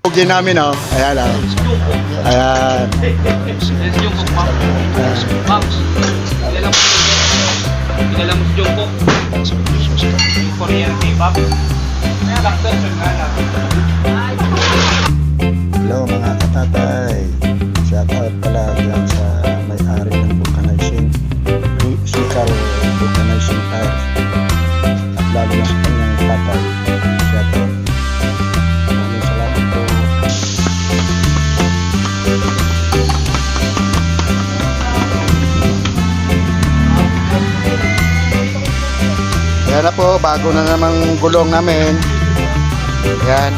Pugi namin, oh. Ayan, oh. Ayan. Yes, Jungkook, ma'am. Ma'am, kilala mo si Jungkook. Yung Korean K-pop. Doctor, sir, Hello mga katatay. Shout out pala dyan sa may-ari ng vulcanizing. Sikal vulcanizing tires. At lalo na sa kanyang tatay. Shout out. Maraming salamat po. Ayan na po, bago na namang gulong namin. Ayan.